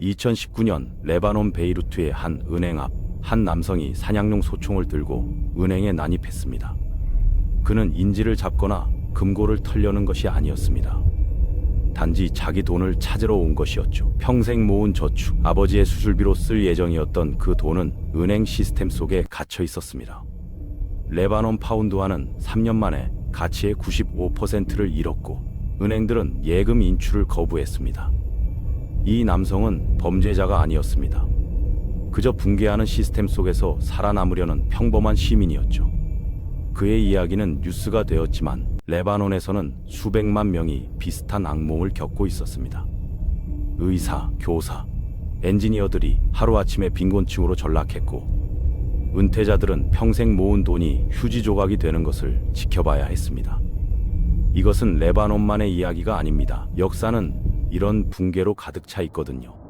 2019년 레바논 베이루트의 한 은행 앞 한 남성이 사냥용 소총을 들고 은행에 난입했습니다. 그는 인질을 잡거나 금고를 털려는 것이 아니었습니다. 단지 자기 돈을 찾으러 온 것이었죠. 평생 모은 저축, 아버지의 수술비로 쓸 예정이었던 그 돈은 은행 시스템 속에 갇혀 있었습니다. 레바논 파운드화는 3년 만에 가치의 95%를 잃었고 은행들은 예금 인출을 거부했습니다. 이 남성은 범죄자가 아니었습니다. 그저 붕괴하는 시스템 속에서 살아남으려는 평범한 시민이었죠. 그의 이야기는 뉴스가 되었지만 레바논에서는 수백만 명이 비슷한 악몽을 겪고 있었습니다. 의사, 교사, 엔지니어들이 하루아침에 빈곤층으로 전락했고 은퇴자들은 평생 모은 돈이 휴지 조각이 되는 것을 지켜봐야 했습니다. 이것은 레바논만의 이야기가 아닙니다. 역사는 이런 붕괴로 가득 차 있거든요.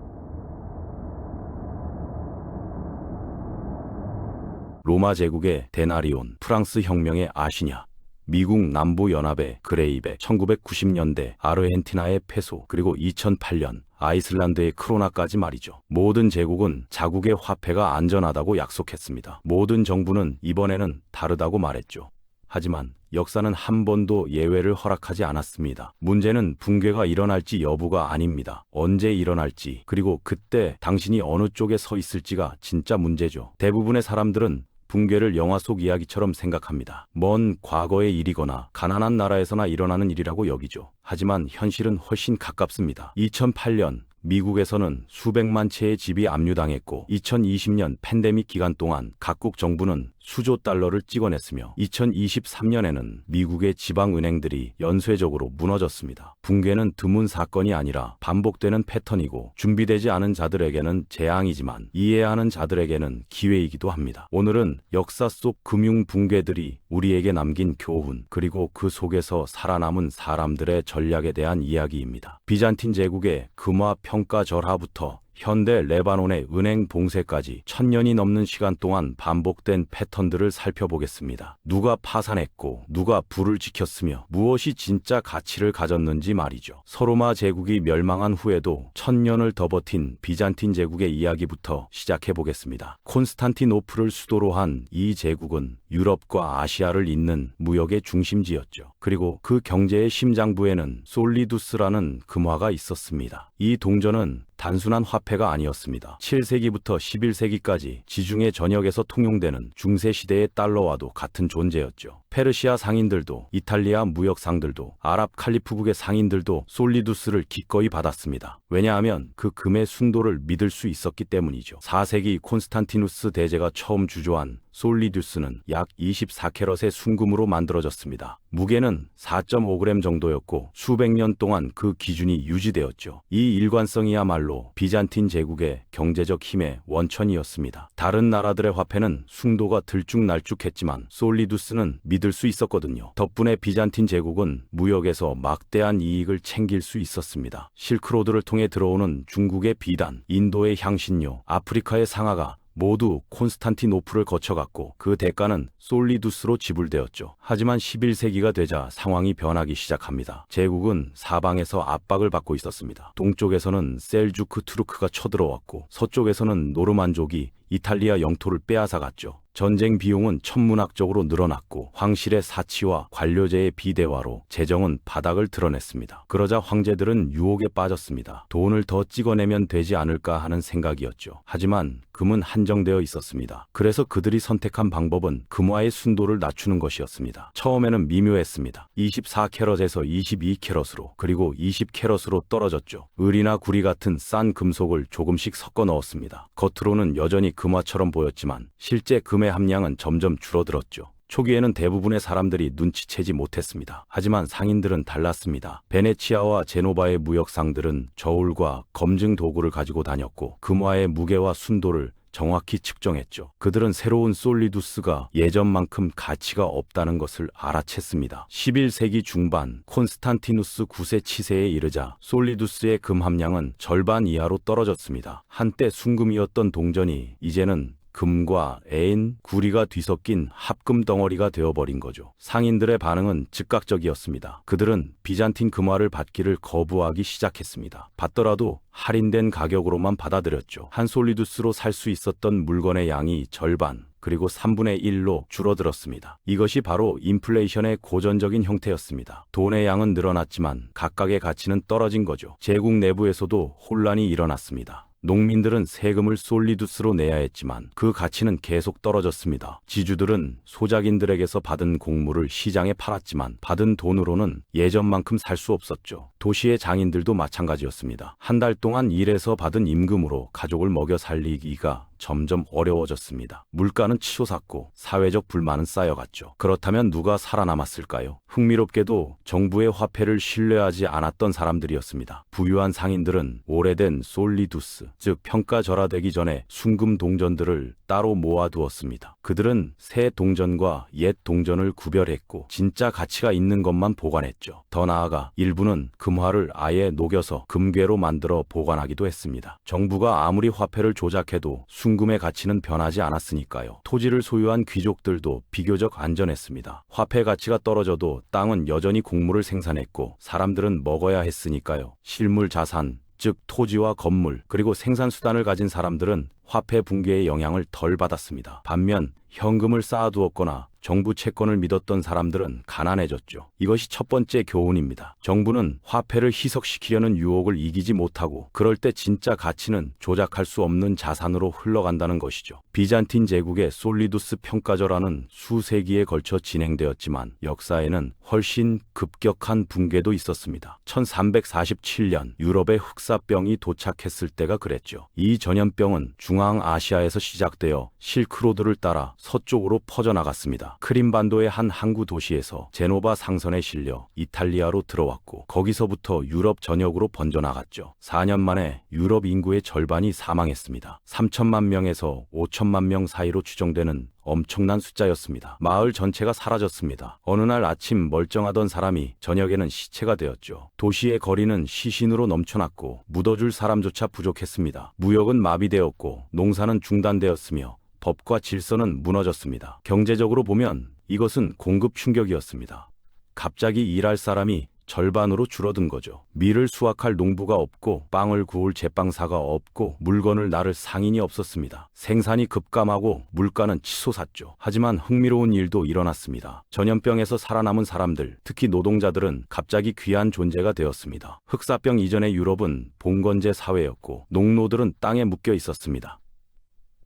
로마 제국의 데나리온, 프랑스 혁명의 아시냐, 미국 남부연합의 그레이백, 1990년대 아르헨티나의 페소, 그리고 2008년 아이슬란드의 크로나까지 말이죠. 모든 제국은 자국의 화폐가 안전하다고 약속했습니다. 모든 정부는 이번에는 다르다고 말했죠. 하지만 역사는 한 번도 예외를 허락하지 않았습니다. 문제는 붕괴가 일어날지 여부가 아닙니다. 언제 일어날지, 그리고 그때 당신이 어느 쪽에 서 있을지가 진짜 문제죠. 대부분의 사람들은 붕괴를 영화 속 이야기처럼 생각합니다. 먼 과거의 일이거나 가난한 나라에서나 일어나는 일이라고 여기죠. 하지만 현실은 훨씬 가깝습니다. 2008년 미국에서는 수백만 채의 집이 압류당했고 2020년 팬데믹 기간 동안 각국 정부는 수조 달러를 찍어냈으며 2023년에는 미국의 지방은행들이 연쇄적으로 무너졌습니다. 붕괴는 드문 사건이 아니라 반복되는 패턴이고 준비되지 않은 자들에게는 재앙이지만 이해하는 자들에게는 기회이기도 합니다. 오늘은 역사 속 금융 붕괴들이 우리에게 남긴 교훈, 그리고 그 속에서 살아남은 사람들의 전략에 대한 이야기입니다. 비잔틴 제국의 금화 평가 절하부터 현대 레바논의 은행 봉쇄까지 1000년이 넘는 시간 동안 반복된 패턴들을 살펴보겠습니다. 누가 파산했고 누가 불을 지켰으며 무엇이 진짜 가치를 가졌는지 말이죠. 서로마 제국이 멸망한 후에도 1000년을 더 버틴 비잔틴 제국의 이야기부터 시작해보겠습니다. 콘스탄티노플을 수도로 한 이 제국은 유럽과 아시아를 잇는 무역의 중심지였죠. 그리고 그 경제의 심장부에는 솔리두스라는 금화가 있었습니다. 이 동전은 단순한 화폐가 아니었습니다. 7세기부터 11세기까지 지중해 전역에서 통용되는 중세시대의 달러와도 같은 존재였죠. 페르시아 상인들도, 이탈리아 무역상들도, 아랍 칼리프국의 상인들도 솔리두스를 기꺼이 받았습니다. 왜냐하면 그 금의 순도를 믿을 수 있었기 때문이죠. 4세기 콘스탄티누스 대제가 처음 주조한 솔리두스는 약 24캐럿의 순금으로 만들어졌습니다. 무게는 4.5g 정도였고 수백 년 동안 그 기준이 유지되었죠. 이 일관성이야말로 비잔틴 제국의 경제적 힘의 원천이었습니다. 다른 나라들의 화폐는 숭도가 들쭉날쭉했지만 솔리두스는 믿을 수 있었거든요. 덕분에 비잔틴 제국은 무역에서 막대한 이익을 챙길 수 있었습니다. 실크로드를 통해 들어오는 중국의 비단, 인도의 향신료, 아프리카의 상아가 모두 콘스탄티노플을 거쳐갔고 그 대가는 솔리두스로 지불되었죠. 하지만 11세기가 되자 상황이 변하기 시작합니다. 제국은 사방에서 압박을 받고 있었습니다. 동쪽에서는 셀주크 투르크가 쳐들어왔고 서쪽에서는 노르만족이 이탈리아 영토를 빼앗아갔죠. 전쟁 비용은 천문학적으로 늘어났고 황실의 사치와 관료제의 비대화로 재정은 바닥을 드러냈습니다. 그러자 황제들은 유혹에 빠졌습니다. 돈을 더 찍어내면 되지 않을까 하는 생각이었죠. 하지만 금은 한정되어 있었습니다. 그래서 그들이 선택한 방법은 금화의 순도를 낮추는 것이었습니다. 처음에는 미묘했습니다. 24캐럿에서 22캐럿으로 그리고 20캐럿으로 떨어졌죠. 을이나 구리 같은 싼 금속을 조금씩 섞어 넣었습니다. 겉으로는 여전히 금화처럼 보였지만 실제 금의 함량은 점점 줄어들었죠. 초기에는 대부분의 사람들이 눈치채지 못했습니다. 하지만 상인들은 달랐습니다. 베네치아와 제노바의 무역상들은 저울과 검증 도구를 가지고 다녔고 금화의 무게와 순도를 정확히 측정했죠. 그들은 새로운 솔리두스가 예전만큼 가치가 없다는 것을 알아챘습니다. 11세기 중반 콘스탄티누스 9세 치세에 이르자 솔리두스의 금 함량은 절반 이하로 떨어졌습니다. 한때 순금이었던 동전이 이제는 금과 애인, 구리가 뒤섞인 합금 덩어리가 되어버린 거죠. 상인들의 반응은 즉각적이었습니다. 그들은 비잔틴 금화를 받기를 거부하기 시작했습니다. 받더라도 할인된 가격으로만 받아들였죠. 한 솔리두스로 살 수 있었던 물건의 양이 절반, 그리고 3분의 1로 줄어들었습니다. 이것이 바로 인플레이션의 고전적인 형태였습니다. 돈의 양은 늘어났지만 각각의 가치는 떨어진 거죠. 제국 내부에서도 혼란이 일어났습니다. 농민들은 세금을 솔리두스로 내야 했지만 그 가치는 계속 떨어졌습니다. 지주들은 소작인들에게서 받은 곡물을 시장에 팔았지만 받은 돈으로는 예전만큼 살 수 없었죠. 도시의 장인들도 마찬가지였습니다. 한 달 동안 일해서 받은 임금으로 가족을 먹여 살리기가 점점 어려워졌습니다. 물가는 치솟았고 사회적 불만은 쌓여갔죠. 그렇다면 누가 살아남았을까요? 흥미롭게도 정부의 화폐를 신뢰하지 않았던 사람들이었습니다. 부유한 상인들은 오래된 솔리두스, 즉 평가절하되기 전에 순금 동전들을 따로 모아두었습니다. 그들은 새 동전과 옛 동전을 구별했고 진짜 가치가 있는 것만 보관했죠. 더 나아가 일부는 금화를 아예 녹여서 금괴로 만들어 보관하기도 했습니다. 정부가 아무리 화폐를 조작해도 순금의 가치는 변하지 않았으니까요. 토지를 소유한 귀족들도 비교적 안전했습니다. 화폐 가치가 떨어져도 땅은 여전히 곡물을 생산했고 사람들은 먹어야 했으니까요. 실물 자산, 즉 토지와 건물, 그리고 생산수단을 가진 사람들은 화폐 붕괴의 영향을 덜 받았습니다. 반면 현금을 쌓아두었거나 정부 채권을 믿었던 사람들은 가난해졌죠. 이것이 첫 번째 교훈입니다. 정부는 화폐를 희석시키려는 유혹을 이기지 못하고 그럴 때 진짜 가치는 조작할 수 없는 자산으로 흘러간다는 것이죠. 비잔틴 제국의 솔리두스 평가절하는 수세기에 걸쳐 진행되었지만 역사에는 훨씬 급격한 붕괴도 있었습니다. 1347년 유럽에 흑사병이 도착했을 때가 그랬죠. 이 전염병은 중앙아시아에서 시작되어 실크로드를 따라 서쪽으로 퍼져나갔습니다. 크림반도의 한 항구 도시에서 제노바 상선에 실려 이탈리아로 들어왔고 거기서부터 유럽 전역으로 번져나갔죠. 4년 만에 유럽 인구의 절반이 사망했습니다. 3천만 명에서 5천만 명 사이로 추정되는 엄청난 숫자였습니다. 마을 전체가 사라졌습니다. 어느 날 아침 멀쩡하던 사람이 저녁에는 시체가 되었죠. 도시의 거리는 시신으로 넘쳐났고 묻어줄 사람조차 부족했습니다. 무역은 마비되었고 농사는 중단되었으며 법과 질서는 무너졌습니다. 경제적으로 보면 이것은 공급 충격이었습니다. 갑자기 일할 사람이 절반으로 줄어든 거죠. 밀을 수확할 농부가 없고 빵을 구울 제빵사가 없고 물건을 나를 상인이 없었습니다. 생산이 급감하고 물가는 치솟았죠. 하지만 흥미로운 일도 일어났습니다. 전염병에서 살아남은 사람들, 특히 노동자들은 갑자기 귀한 존재가 되었습니다. 흑사병 이전의 유럽은 봉건제 사회였고 농노들은 땅에 묶여 있었습니다.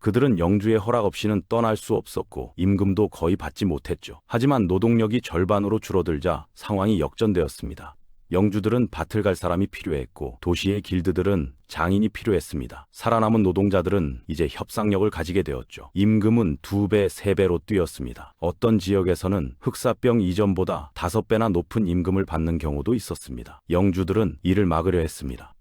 그들은 영주의 허락 없이는 떠날 수 없었고 임금도 거의 받지 못했죠. 하지만 노동력이 절반으로 줄어들자 상황이 역전되었습니다. 영주들은 밭을 갈 사람이 필요했고 도시의 길드들은 장인이 필요했습니다. 살아남은 노동자들은 이제 협상력을 가지게 되었죠. 임금은 2배, 3배로 뛰었습니다. 어떤 지역에서는 흑사병 이전보다 5배나 높은 임금을 받는 경우도 있었습니다. 영주들은 이를 막으려 했습니다.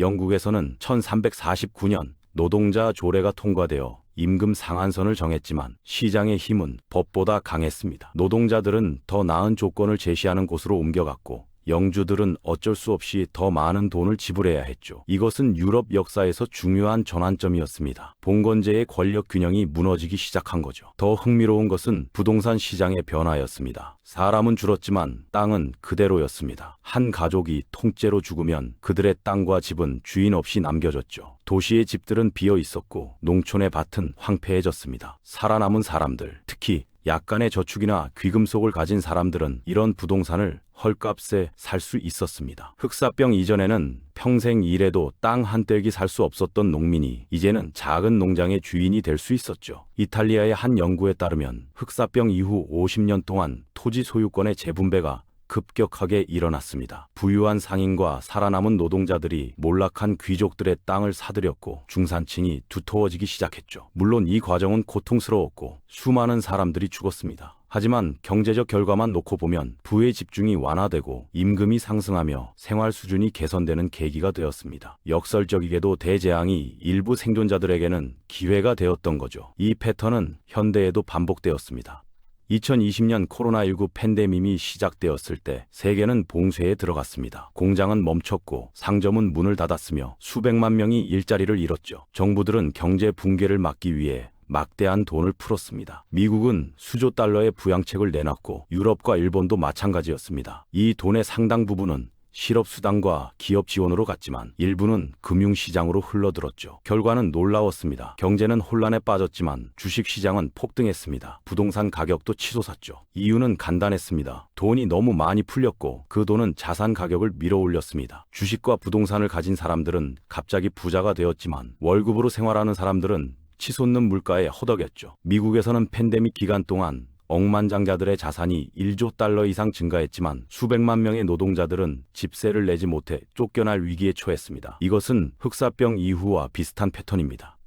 영국에서는 1349년 노동자 조례가 통과되어 임금 상한선을 정했지만 시장의 힘은 법보다 강했습니다. 노동자들은 더 나은 조건을 제시하는 곳으로 옮겨갔고 영주들은 어쩔 수 없이 더 많은 돈을 지불해야 했죠. 이것은 유럽 역사에서 중요한 전환점이었습니다. 봉건제의 권력 균형이 무너지기 시작한 거죠. 더 흥미로운 것은 부동산 시장의 변화였습니다. 사람은 줄었지만 땅은 그대로였습니다. 한 가족이 통째로 죽으면 그들의 땅과 집은 주인 없이 남겨졌죠. 도시의 집들은 비어 있었고 농촌의 밭은 황폐해졌습니다. 살아남은 사람들, 특히 약간의 저축이나 귀금속을 가진 사람들은 이런 부동산을 헐값에 살 수 있었습니다. 흑사병 이전에는 평생 일해도 땅 한 떼기 살 수 없었던 농민이 이제는 작은 농장의 주인이 될 수 있었죠. 이탈리아의 한 연구에 따르면 흑사병 이후 50년 동안 토지 소유권의 재분배가 급격하게 일어났습니다. 부유한 상인과 살아남은 노동자들이 몰락한 귀족들의 땅을 사들였고 중산층이 두터워지기 시작했죠. 물론 이 과정은 고통스러웠고 수많은 사람들이 죽었습니다. 하지만 경제적 결과만 놓고 보면 부의 집중이 완화되고 임금이 상승하며 생활 수준이 개선되는 계기가 되었습니다. 역설적이게도 대재앙이 일부 생존자들에게는 기회가 되었던 거죠. 이 패턴은 현대에도 반복되었습니다. 2020년 코로나19 팬데믹이 시작되었을 때 세계는 봉쇄에 들어갔습니다. 공장은 멈췄고 상점은 문을 닫았으며 수백만 명이 일자리를 잃었죠. 정부들은 경제 붕괴를 막기 위해 막대한 돈을 풀었습니다. 미국은 수조 달러의 부양책을 내놨고 유럽과 일본도 마찬가지였습니다. 이 돈의 상당 부분은 실업수당과 기업 지원으로 갔지만 일부는 금융시장으로 흘러들었죠. 결과는 놀라웠습니다. 경제는 혼란에 빠졌지만 주식시장은 폭등했습니다. 부동산 가격도 치솟았죠. 이유는 간단했습니다. 돈이 너무 많이 풀렸고 그 돈은 자산 가격을 밀어올렸습니다. 주식과 부동산을 가진 사람들은 갑자기 부자가 되었지만 월급으로 생활하는 사람들은 치솟는 물가에 허덕였죠. 미국에서는 팬데믹 기간 동안 억만장자들의 자산이 1조 달러 이상 증가했지만 수백만 명의 노동자들은 집세를 내지 못해 쫓겨날 위기에 처했습니다. 이것은 흑사병 이후와 비슷한 패턴입니다.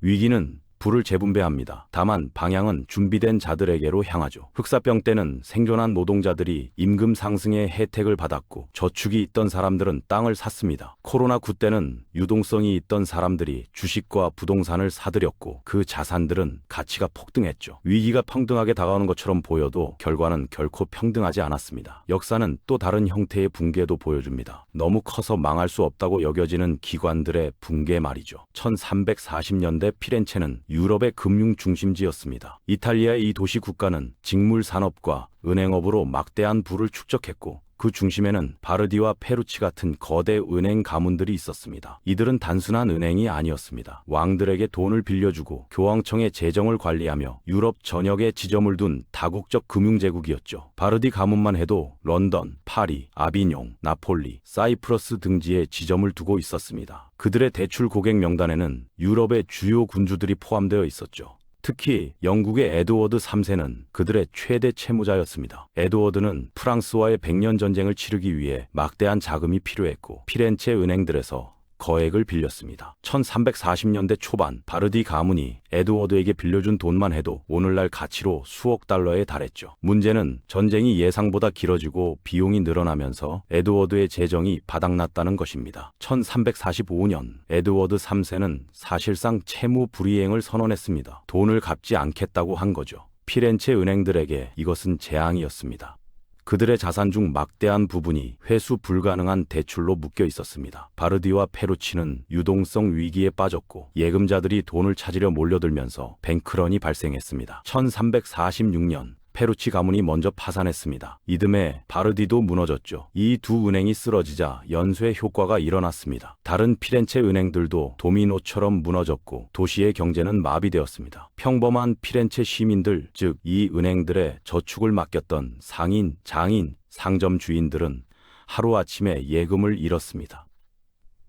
위기는 부를 재분배합니다. 다만 방향은 준비된 자들에게로 향하죠. 흑사병 때는 생존한 노동자들이 임금 상승의 혜택을 받았고 저축이 있던 사람들은 땅을 샀습니다. 코로나19 때는 유동성이 있던 사람들이 주식과 부동산을 사들였고 그 자산들은 가치가 폭등했죠. 위기가 평등하게 다가오는 것처럼 보여도 결과는 결코 평등하지 않았습니다. 역사는 또 다른 형태의 붕괴도 보여줍니다. 너무 커서 망할 수 없다고 여겨지는 기관들의 붕괴 말이죠. 1340년대 피렌체는 유럽의 금융 중심지였습니다. 이탈리아의 이 도시 국가는 직물 산업과 은행업으로 막대한 부를 축적했고 그 중심에는 바르디와 페루치 같은 거대 은행 가문들이 있었습니다. 이들은 단순한 은행이 아니었습니다. 왕들에게 돈을 빌려주고 교황청의 재정을 관리하며 유럽 전역에 지점을 둔 다국적 금융제국이었죠. 바르디 가문만 해도 런던, 파리, 아비뇽, 나폴리, 사이프러스 등지에 지점을 두고 있었습니다. 그들의 대출 고객 명단에는 유럽의 주요 군주들이 포함되어 있었죠. 특히 영국의 에드워드 3세는 그들의 최대 채무자였습니다. 에드워드는 프랑스와의 100년 전쟁을 치르기 위해 막대한 자금이 필요했고 피렌체 은행들에서 거액을 빌렸습니다. 1340년대 초반 바르디 가문이 에드워드에게 빌려준 돈만 해도 오늘날 가치로 수억 달러에 달했죠. 문제는 전쟁이 예상보다 길어지고 비용이 늘어나면서 에드워드의 재정이 바닥났다는 것입니다. 1345년 에드워드 3세는 사실상 채무 불이행을 선언했습니다. 돈을 갚지 않겠다고 한 거죠. 피렌체 은행들에게 이것은 재앙이었습니다. 그들의 자산 중 막대한 부분이 회수 불가능한 대출로 묶여 있었습니다. 바르디와 페루치는 유동성 위기에 빠졌고 예금자들이 돈을 찾으려 몰려들면서 뱅크런이 발생했습니다. 1346년 페루치 가문이 먼저 파산했습니다. 이듬해 바르디도 무너졌죠. 이 두 은행이 쓰러지자 연쇄 효과가 일어났습니다. 다른 피렌체 은행들도 도미노처럼 무너졌고 도시의 경제는 마비되었습니다. 평범한 피렌체 시민들, 즉 이 은행들의 저축을 맡겼던 상인, 장인, 상점 주인들은 하루아침에 예금을 잃었습니다.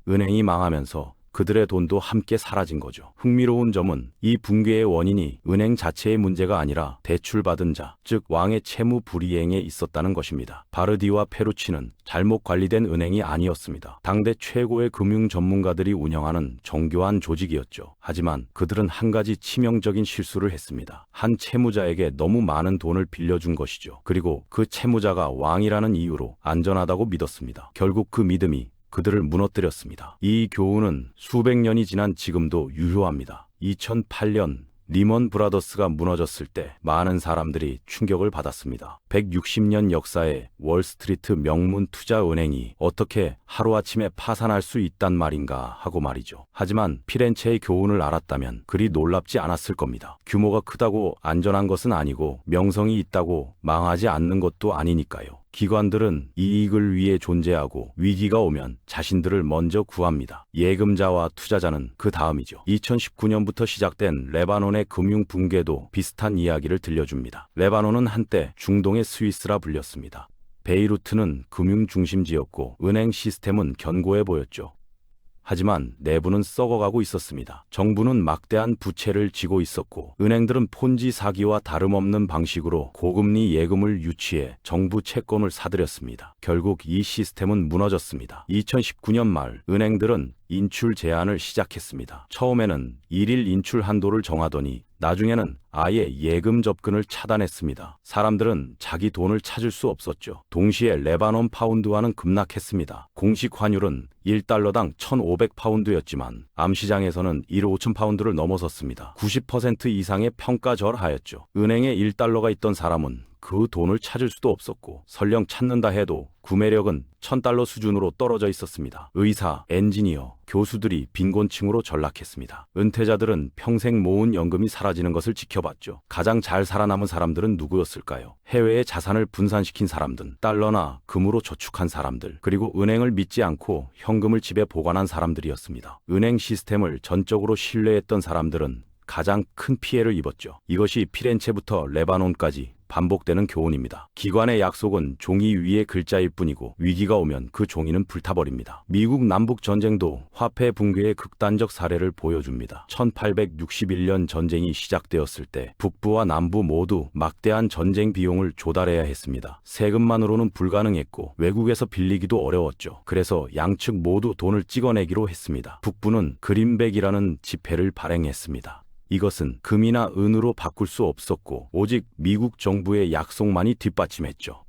은행이 망하면서 그들의 돈도 함께 사라진 거죠. 흥미로운 점은 이 붕괴의 원인이 은행 자체의 문제가 아니라 대출받은 자, 즉 왕의 채무 불이행에 있었다는 것입니다. 바르디와 페루치는 잘못 관리된 은행이 아니었습니다. 당대 최고의 금융 전문가들이 운영하는 정교한 조직이었죠. 하지만 그들은 한 가지 치명적인 실수를 했습니다. 한 채무자에게 너무 많은 돈을 빌려준 것이죠. 그리고 그 채무자가 왕이라는 이유로 안전하다고 믿었습니다. 결국 그 믿음이 그들을 무너뜨렸습니다. 이 교훈은 수백 년이 지난 지금도 유효합니다. 2008년 리먼 브라더스가 무너졌을 때 많은 사람들이 충격을 받았습니다. 160년 역사의 월스트리트 명문 투자은행이 어떻게 하루아침에 파산할 수 있단 말인가 하고 말이죠. 하지만 피렌체의 교훈을 알았다면 그리 놀랍지 않았을 겁니다. 규모가 크다고 안전한 것은 아니고 명성이 있다고 망하지 않는 것도 아니니까요. 기관들은 이익을 위해 존재하고 위기가 오면 자신들을 먼저 구합니다. 예금자와 투자자는 그 다음이죠. 2019년부터 시작된 레바논의 금융 붕괴도 비슷한 이야기를 들려줍니다. 레바논은 한때 중동의 스위스라 불렸습니다. 베이루트는 금융 중심지였고 은행 시스템은 견고해 보였죠. 하지만 내부는 썩어가고 있었습니다. 정부는 막대한 부채를 지고 있었고 은행들은 폰지 사기와 다름없는 방식으로 고금리 예금을 유치해 정부 채권을 사들였습니다. 결국 이 시스템은 무너졌습니다. 2019년 말 은행들은 인출 제한을 시작했습니다. 처음에는 1일 인출 한도를 정하더니 나중에는 아예 예금 접근을 차단했습니다. 사람들은 자기 돈을 찾을 수 없었죠. 동시에 레바논 파운드화는 급락했습니다. 공식 환율은 1달러당 1,500파운드였지만 암시장에서는 1억 5천 파운드를 넘어섰습니다. 90% 이상의 평가절하였죠. 은행에 1달러가 있던 사람은 그 돈을 찾을 수도 없었고 설령 찾는다 해도 구매력은 $1,000 수준으로 떨어져 있었습니다. 의사, 엔지니어, 교수들이 빈곤층으로 전락했습니다. 은퇴자들은 평생 모은 연금이 사라지는 것을 지켜봤죠. 가장 잘 살아남은 사람들은 누구였을까요? 해외에 자산을 분산시킨 사람들, 달러나 금으로 저축한 사람들, 그리고 은행을 믿지 않고 현금을 집에 보관한 사람들이었습니다. 은행 시스템을 전적으로 신뢰했던 사람들은 가장 큰 피해를 입었죠. 이것이 피렌체부터 레바논까지 반복되는 교훈입니다. 기관의 약속은 종이 위의 글자일 뿐이고 위기가 오면 그 종이는 불타버립니다. 미국 남북 전쟁도 화폐 붕괴의 극단적 사례를 보여줍니다. 1861년 전쟁이 시작되었을 때 북부와 남부 모두 막대한 전쟁 비용을 조달해야 했습니다. 세금만으로는 불가능했고 외국에서 빌리기도 어려웠죠. 그래서 양측 모두 돈을 찍어내기로 했습니다. 북부는 그린백이라는 지폐를 발행했습니다. 이것은 금이나 은으로 바꿀 수 없었고 오직 미국 정부의 약속만이 뒷받침했죠.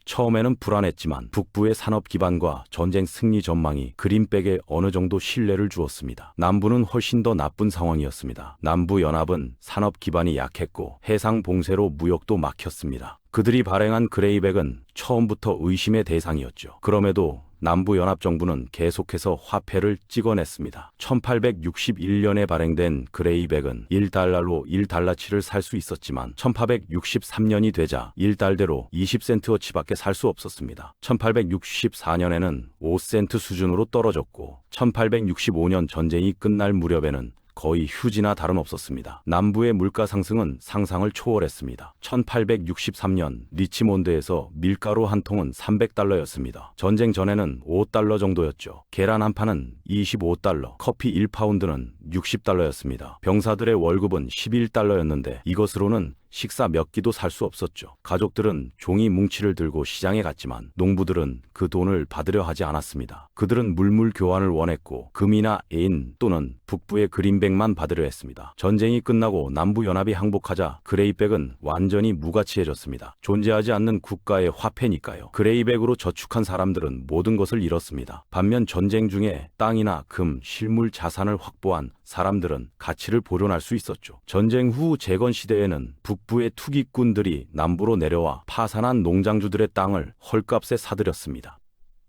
처음에는 불안했지만 북부의 산업 기반과 전쟁 승리 전망이 그린백에 어느 정도 신뢰를 주었습니다. 남부는 훨씬 더 나쁜 상황이었습니다. 남부 연합은 산업 기반이 약했고 해상 봉쇄로 무역도 막혔습니다. 그들이 발행한 그레이백은 처음부터 의심의 대상이었죠. 그럼에도 남부연합정부는 계속해서 화폐를 찍어냈습니다. 1861년에 발행된 그레이백은 1달러로 1달러치를 살 수 있었지만 1863년이 되자 1달러로 20센트어치밖에 살 수 없었습니다. 1864년에는 5센트 수준으로 떨어졌고 1865년 전쟁이 끝날 무렵에는 거의 휴지나 다름없었습니다. 남부의 물가 상승은 상상을 초월했습니다. 1863년 리치몬드에서 밀가루 한 통은 $300였습니다. 전쟁 전에는 $5 정도였죠. 계란 한 판은 $25, 커피 1파운드는 $60였습니다. 병사들의 월급은 $11였는데 이것으로는 식사 몇 끼도 살 수 없었죠. 가족들은 종이 뭉치를 들고 시장에 갔지만 농부들은 그 돈을 받으려 하지 않았습니다. 그들은 물물 교환을 원했고 금이나 애인 또는 북부의 그린백만 받으려 했습니다. 전쟁이 끝나고 남부연합이 항복하자 그레이백은 완전히 무가치해졌습니다. 존재하지 않는 국가의 화폐니까요. 그레이백으로 저축한 사람들은 모든 것을 잃었습니다. 반면 전쟁 중에 땅이나 금, 실물 자산을 확보한 사람들은 가치를 보존할 수 있었죠. 전쟁 후 재건 시대에는 북부의 투기꾼들이 남부로 내려와 파산한 농장주들의 땅을 헐값에 사들였습니다.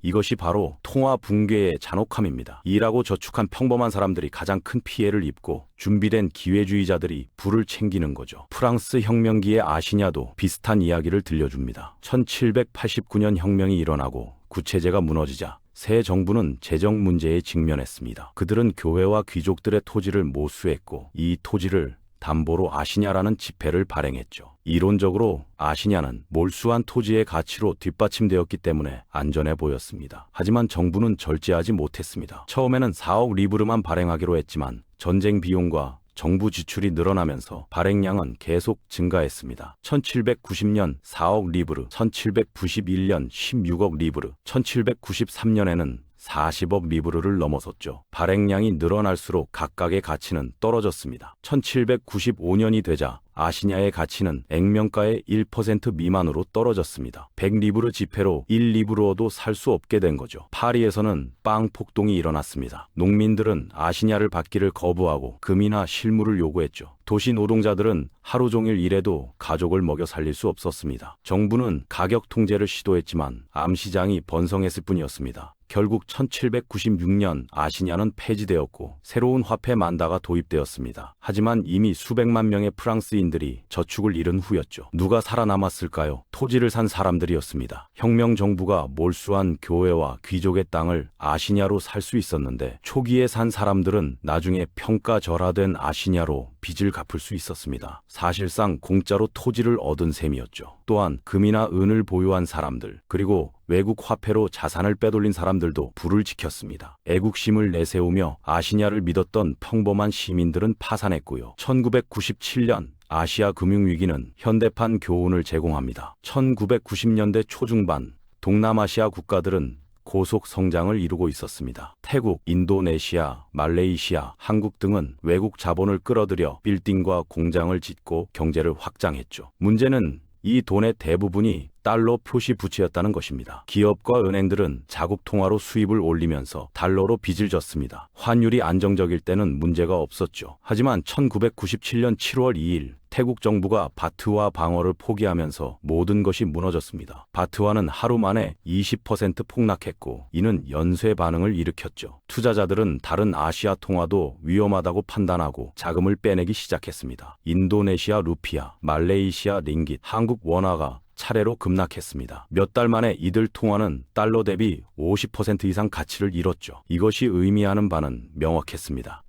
이것이 바로 통화 붕괴의 잔혹함입니다. 일하고 저축한 평범한 사람들이 가장 큰 피해를 입고 준비된 기회주의자들이 부를 챙기는 거죠. 프랑스 혁명기의 아시냐도 비슷한 이야기를 들려줍니다. 1789년 혁명이 일어나고 구체제가 무너지자 새 정부는 재정 문제에 직면했습니다. 그들은 교회와 귀족들의 토지를 모수했고 이 토지를 담보로 아시냐라는 지폐를 발행했죠. 이론적으로 아시냐는 몰수한 토지의 가치로 뒷받침되었기 때문에 안전해 보였습니다. 하지만 정부는 절제하지 못했습니다. 처음에는 4억 리브르만 발행하기로 했지만 전쟁 비용과 정부 지출이 늘어나면서 발행량은 계속 증가했습니다. 1790년 4억 리브르, 1791년 16억 리브르, 1793년에는 40억 리브르를 넘어섰죠. 발행량이 늘어날수록 각각의 가치는 떨어졌습니다. 1795년이 되자 아시냐의 가치는 액면가의 1% 미만으로 떨어졌습니다. 100리브르 지폐로 1리브르어도 살 수 없게 된 거죠. 파리에서는 빵 폭동이 일어났습니다. 농민들은 아시냐를 받기를 거부하고 금이나 실물을 요구했죠. 도시 노동자들은 하루 종일 일해도 가족을 먹여 살릴 수 없었습니다. 정부는 가격 통제를 시도했지만 암시장이 번성했을 뿐이었습니다. 결국 1796년 아시냐는 폐지되었고 새로운 화폐 만다가 도입되었습니다. 하지만 이미 수백만 명의 프랑스인들이 저축을 잃은 후였죠. 누가 살아남았을까요? 토지를 산 사람들이었습니다. 혁명 정부가 몰수한 교회와 귀족의 땅을 아시냐로 살 수 있었는데 초기에 산 사람들은 나중에 평가절하된 아시냐로 빚을 갚을 수 있었습니다. 사실상 공짜로 토지를 얻은 셈이었죠. 또한 금이나 은을 보유한 사람들, 그리고 외국 화폐로 자산을 빼돌린 사람들도 불을 지켰습니다. 애국심을 내세우며 아시냐를 믿었던 평범한 시민들은 파산했고요. 1997년 아시아 금융위기는 현대판 교훈을 제공합니다. 1990년대 초중반 동남아시아 국가들은 고속 성장을 이루고 있었습니다. 태국, 인도네시아, 말레이시아, 한국 등은 외국 자본을 끌어들여 빌딩과 공장을 짓고 경제를 확장했죠. 문제는 이 돈의 대부분이 달러 표시 부채였다는 것입니다. 기업과 은행들은 자국 통화로 수입을 올리면서 달러로 빚을 졌습니다. 환율이 안정적일 때는 문제가 없었죠. 하지만 1997년 7월 2일 태국 정부가 바트화 방어를 포기하면서 모든 것이 무너졌습니다. 바트화는 하루 만에 20% 폭락했고 이는 연쇄 반응을 일으켰죠. 투자자들은 다른 아시아 통화도 위험하다고 판단하고 자금을 빼내기 시작했습니다. 인도네시아 루피아, 말레이시아 링깃, 한국 원화가 차례로 급락했습니다. 몇 달 만에 이들 통화는 달러 대비 50% 이상 가치를 잃었죠. 이것이 의미하는 바는 명확했습니다.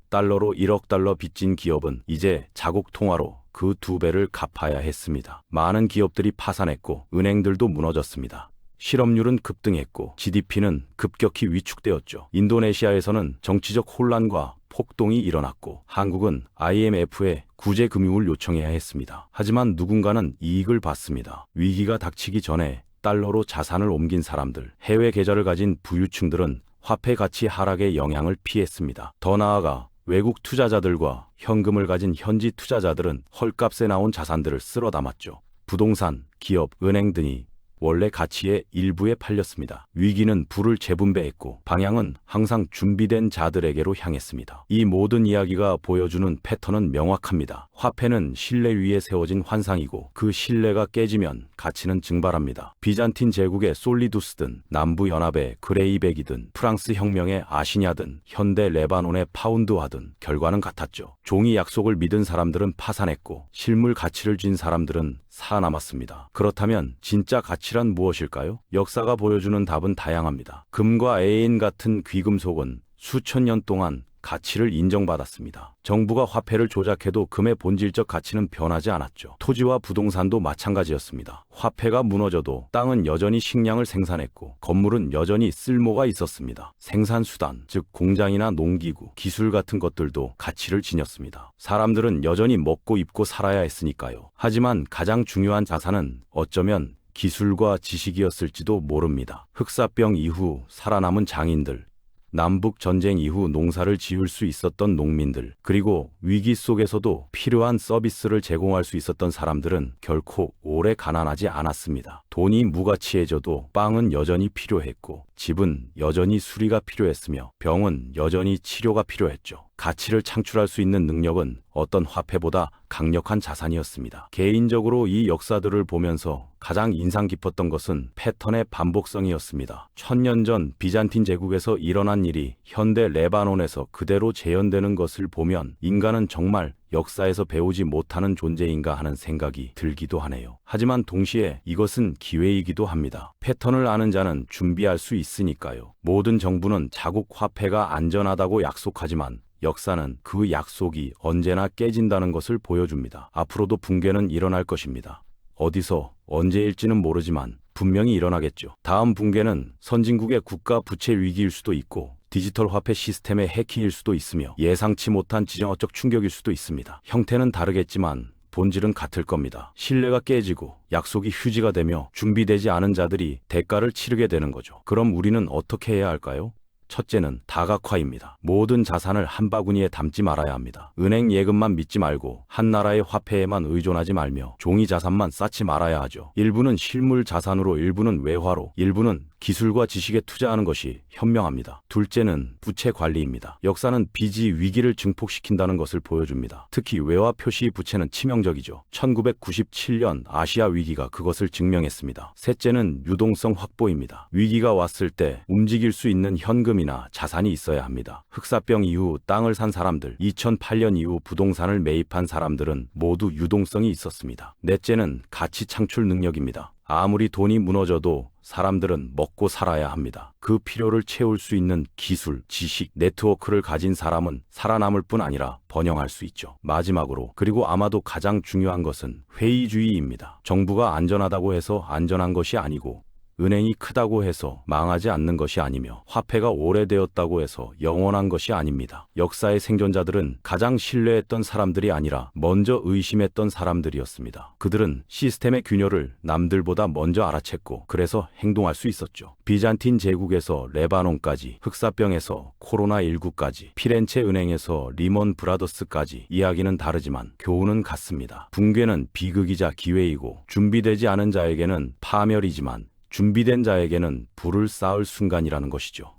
달러로 1억 달러 빚진 기업은 이제 자국 통화로 그 2배를 갚아야 했습니다. 많은 기업들이 파산했고 은행들도 무너졌습니다. 실업률은 급등했고 GDP는 급격히 위축되었죠. 인도네시아에서는 정치적 혼란과 폭동이 일어났고 한국은 IMF에 구제 금융을 요청해야 했습니다. 하지만 누군가는 이익을 봤습니다. 위기가 닥치기 전에 달러로 자산을 옮긴 사람들, 해외 계좌를 가진 부유층들은 화폐 가치 하락의 영향을 피했습니다. 더 나아가 외국 투자자들과 현금을 가진 현지 투자자들은 헐값에 나온 자산들을 쓸어 담았죠. 부동산, 기업, 은행 등이 원래 가치의 일부에 팔렸습니다. 위기는 부를 재분배했고 방향은 항상 준비된 자들에게로 향했습니다. 이 모든 이야기가 보여주는 패턴은 명확합니다. 화폐는 신뢰 위에 세워진 환상이고 그 신뢰가 깨지면 가치는 증발합니다. 비잔틴 제국의 솔리두스든 남부연합의 그레이백이든 프랑스 혁명의 아시냐든 현대 레바논의 파운드화든 결과는 같았죠. 종이 약속을 믿은 사람들은 파산했고 실물 가치를 쥔 사람들은 살아남았습니다. 그렇다면 진짜 가치란 무엇일까요? 역사가 보여주는 답은 다양합니다. 금과 애인 같은 귀금속은 수천 년 동안 가치를 인정받았습니다. 정부가 화폐를 조작해도 금의 본질적 가치는 변하지 않았죠. 토지와 부동산도 마찬가지였습니다. 화폐가 무너져도 땅은 여전히 식량을 생산했고 건물은 여전히 쓸모가 있었습니다. 생산수단, 즉 공장이나 농기구, 기술 같은 것들도 가치를 지녔습니다. 사람들은 여전히 먹고 입고 살아야 했으니까요. 하지만 가장 중요한 자산은 어쩌면 기술과 지식이었을지도 모릅니다. 흑사병 이후 살아남은 장인들, 남북 전쟁 이후 농사를 지을 수 있었던 농민들, 그리고 위기 속에서도 필요한 서비스를 제공할 수 있었던 사람들은 결코 오래 가난하지 않았습니다. 돈이 무가치해져도 빵은 여전히 필요했고, 집은 여전히 수리가 필요했으며, 병은 여전히 치료가 필요했죠. 가치를 창출할 수 있는 능력은 어떤 화폐보다 강력한 자산이었습니다. 개인적으로 이 역사들을 보면서 가장 인상 깊었던 것은 패턴의 반복성이었습니다. 1000년 전 비잔틴 제국에서 일어난 일이 현대 레바논에서 그대로 재현되는 것을 보면 인간은 정말 역사에서 배우지 못하는 존재인가 하는 생각이 들기도 하네요. 하지만 동시에 이것은 기회이기도 합니다. 패턴을 아는 자는 준비할 수 있으니까요. 모든 정부는 자국 화폐가 안전하다고 약속하지만 역사는 그 약속이 언제나 깨진다는 것을 보여줍니다. 앞으로도 붕괴는 일어날 것입니다. 어디서 언제일지는 모르지만 분명히 일어나겠죠. 다음 붕괴는 선진국의 국가 부채 위기일 수도 있고 디지털 화폐 시스템의 해킹일 수도 있으며 예상치 못한 지정학적 충격일 수도 있습니다. 형태는 다르겠지만 본질은 같을 겁니다. 신뢰가 깨지고 약속이 휴지가 되며 준비되지 않은 자들이 대가를 치르게 되는 거죠. 그럼 우리는 어떻게 해야 할까요? 첫째는 다각화입니다. 모든 자산을 한 바구니에 담지 말아야 합니다. 은행 예금만 믿지 말고 한 나라의 화폐에만 의존하지 말며 종이 자산만 쌓지 말아야 하죠. 일부는 실물 자산으로, 일부는 외화로, 일부는 기술과 지식에 투자하는 것이 현명합니다. 둘째는 부채 관리입니다. 역사는 빚이 위기를 증폭시킨다는 것을 보여줍니다. 특히 외화 표시 부채는 치명적이죠. 1997년 아시아 위기가 그것을 증명했습니다. 셋째는 유동성 확보입니다. 위기가 왔을 때 움직일 수 있는 현금이나 자산이 있어야 합니다. 흑사병 이후 땅을 산 사람들, 2008년 이후 부동산을 매입한 사람들은 모두 유동성이 있었습니다. 넷째는 가치 창출 능력입니다. 아무리 돈이 무너져도 사람들은 먹고 살아야 합니다. 그 필요를 채울 수 있는 기술, 지식, 네트워크를 가진 사람은 살아남을 뿐 아니라 번영할 수 있죠. 마지막으로, 그리고 아마도 가장 중요한 것은 회의주의입니다. 정부가 안전하다고 해서 안전한 것이 아니고, 은행이 크다고 해서 망하지 않는 것이 아니며 화폐가 오래되었다고 해서 영원한 것이 아닙니다. 역사의 생존자들은 가장 신뢰했던 사람들이 아니라 먼저 의심했던 사람들이었습니다. 그들은 시스템의 균열을 남들보다 먼저 알아챘고 그래서 행동할 수 있었죠. 비잔틴 제국에서 레바논까지, 흑사병에서 코로나19까지, 피렌체 은행에서 리먼 브라더스까지 이야기는 다르지만 교훈은 같습니다. 붕괴는 비극이자 기회이고 준비되지 않은 자에게는 파멸이지만 준비된 자에게는 불을 쌓을 순간이라는 것이죠.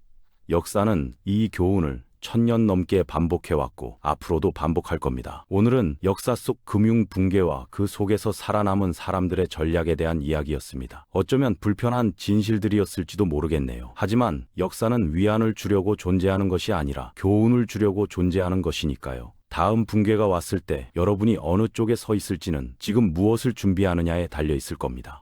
역사는 이 교훈을 1000년 넘게 반복해왔고 앞으로도 반복할 겁니다. 오늘은 역사 속 금융 붕괴와 그 속에서 살아남은 사람들의 전략에 대한 이야기였습니다. 어쩌면 불편한 진실들이었을지도 모르겠네요. 하지만 역사는 위안을 주려고 존재하는 것이 아니라 교훈을 주려고 존재하는 것이니까요. 다음 붕괴가 왔을 때 여러분이 어느 쪽에 서 있을지는 지금 무엇을 준비하느냐에 달려 있을 겁니다.